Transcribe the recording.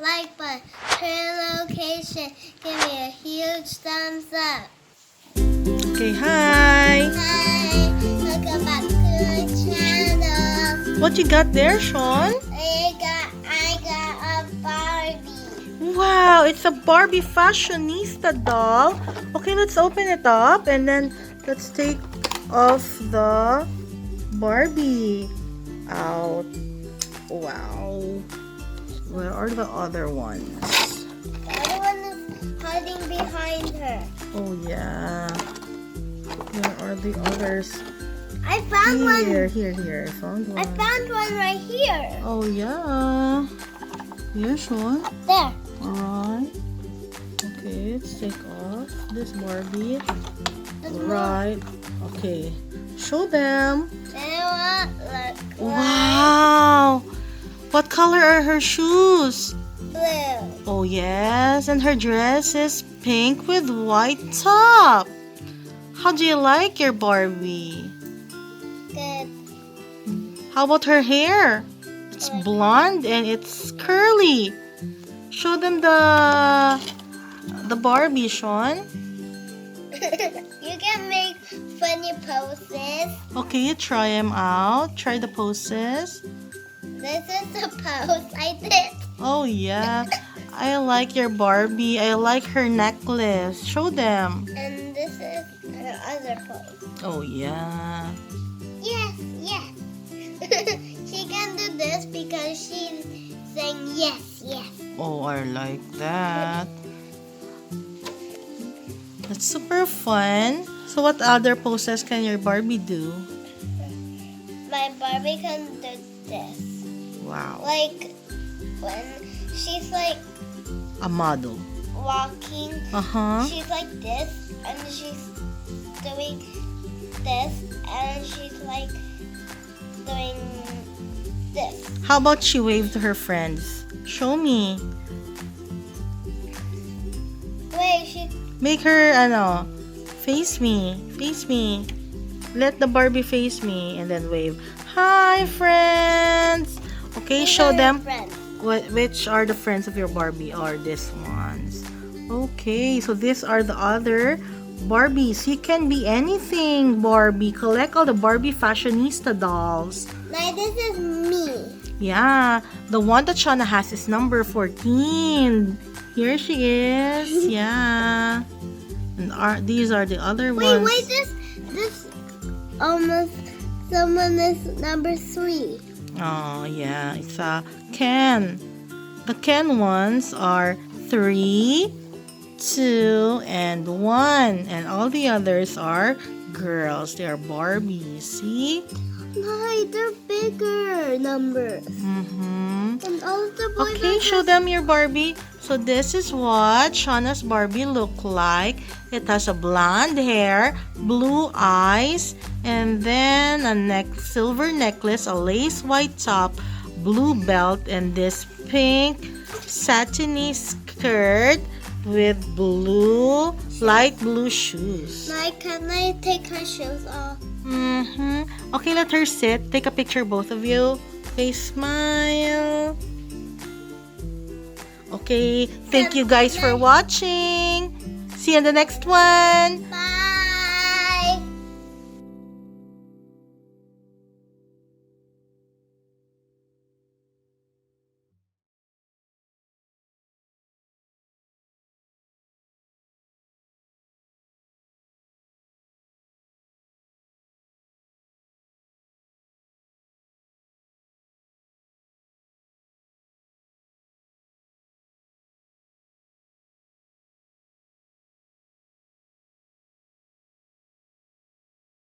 like button, turn location, give me a huge thumbs up. Okay, hi. Hi, welcome back to my channel. What you got there, Sean? I got a Barbie. Wow, it's a Barbie Fashionista doll. Okay, let's open it up and then let's take off the Barbie out. Wow. Where are the other ones? The other one is hiding behind her. Oh yeah. Where are the others? I found one. Here. I found one. I found one right here. Oh yeah. Here, Sean. There. Alright. Okay, let's take off this Barbie. There's Right. Okay. Show them. Look. Wow. What color are her shoes? Blue. Oh yes, and her dress is pink with white top. How do you like your Barbie? Good. How about her hair? It's blonde and it's curly. Show them the Barbie, Sean. You can make funny poses. Okay, try them out. Try the poses. This is the pose I did. Oh yeah, I like your Barbie. I like her necklace. Show them. And this is her other pose. Oh yeah. Yes. She can do this because she's saying yes. Oh, I like that. That's super fun. So what other poses can your Barbie do? My Barbie can do this. Wow. Like when she's like A model. walking, Uh-huh. she's like this, and she's doing this, and she's like doing this. How about she wave to her friends? Show me. Wait, she Make her, face me. Face me. Let the Barbie face me and then wave. Hi, friends. Okay, these show are her them. friends. Which are the friends of your Barbie? Are these ones? Okay, so these are the other Barbies. You can be anything, Barbie. Collect all the Barbie Fashionista dolls. Now this is me. Yeah, the one that Shauna has is number 14. Here she is. Yeah. And these are the other ones. Wait, this almost someone is number 3. Oh, yeah. It's a Ken. The Ken ones are 3, 2, and 1. And all the others are girls. They are Barbies. See? No, they're bigger numbers. Mm-hmm. And all the boys Okay, show them your Barbie. So this is what Shauna's Barbie look like. It has a blonde hair, blue eyes, and then a silver necklace, a lace white top, blue belt, and this pink satiny skirt with light blue shoes. Like, can I take her shoes off? Mm-hmm. Okay, let her sit. Take a picture, both of you. Okay, smile. Okay, thank you guys for watching. See you in the next one. Bye.